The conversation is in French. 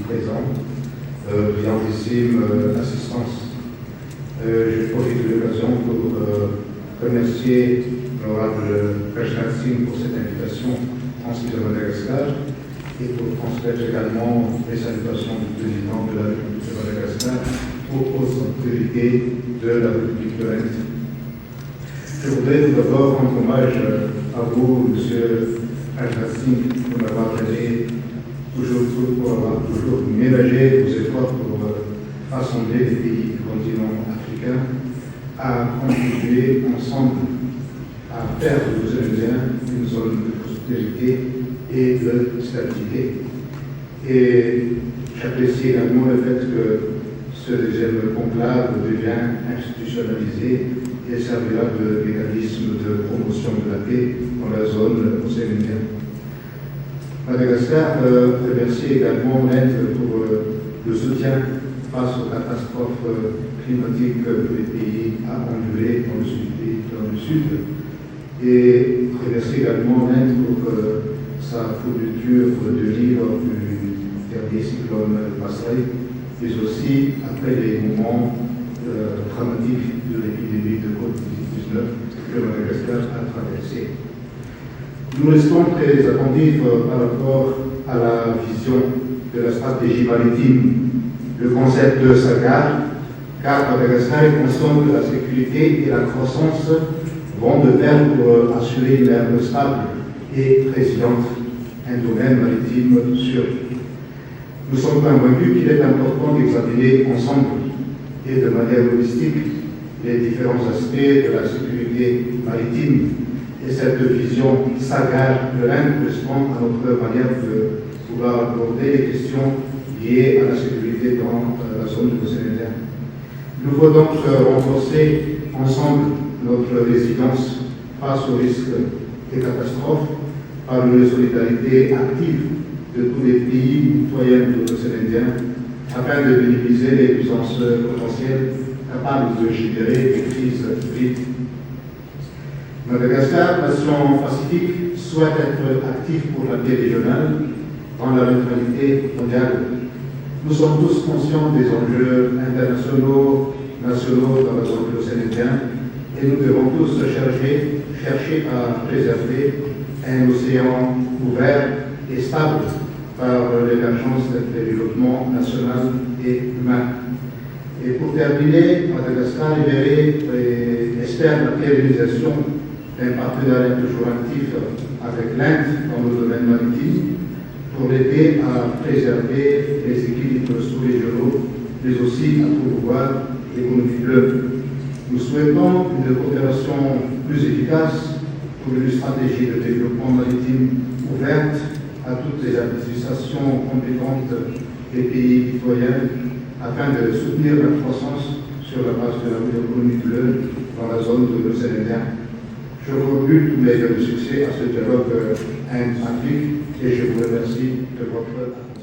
présent, brillantissime assistance. Je profite de l'occasion pour remercier l'honorable Prajnath Singh pour cette invitation transmise à Madagascar et pour transmettre également les salutations du président de la République de Madagascar aux autorités de la République de l'Inde. Je voudrais tout d'abord rendre hommage à vous, M. Prajnath Singh, pour m'avoir toujours ménagé vos efforts pour rassembler les pays du continent africain à contribuer ensemble à faire de nos Indiens une zone de prospérité et de stabilité. Et j'apprécie également le fait que ce deuxième conclave devient institutionnalisé et servira de mécanisme de promotion de la paix dans la zone océanienne. Madagascar remercie également l'Inde pour le soutien face aux catastrophes climatiques que les pays ont endurées dans le sud et remercie également l'Inde pour sa fourniture de livres du dernier cyclone Basrai, mais aussi après les moments dramatiques de l'épidémie de Covid-19 que Madagascar a traversé. Nous restons très attentifs par rapport à la vision de la stratégie maritime, le concept de SAGAR, car Madagascar est conscient que la sécurité et la croissance vont de pair pour assurer une mer stable et résiliente, un domaine maritime sûr. Nous sommes convaincus qu'il est important d'examiner ensemble et de manière holistique les différents aspects de la sécurité maritime. Et cette vision SAGAR de l'Inde correspond à notre manière de pouvoir aborder les questions liées à la sécurité dans la zone de l'océan Indien. Nous devons donc renforcer ensemble notre résilience face aux risques et catastrophes par une solidarité active de tous les pays citoyens de l'océan Indien afin de minimiser les nuisances potentielles capables de générer des crises hybrides. Madagascar, nation pacifique, souhaite être actif pour la paix régionale dans la neutralité mondiale. Nous sommes tous conscients des enjeux internationaux, nationaux dans la zone de l'océan Indien et nous devons tous chercher à préserver un océan ouvert et stable par l'émergence d'un développement national et humain. Et pour terminer, Madagascar espère la pérennisation d'un partenariat toujours actif avec l'Inde dans le domaine maritime pour l'aider à préserver les équilibres sous-régionaux, mais aussi à promouvoir l'économie bleue. Nous souhaitons une coopération plus efficace pour une stratégie de développement maritime ouverte à toutes les administrations compétentes des pays citoyens afin de soutenir la croissance sur la base de l'économie bleue dans la zone de l'océan Indien. Je vous remercie tous mes vœux de succès à ce dialogue Inde-Afrique et je vous remercie de votre attention.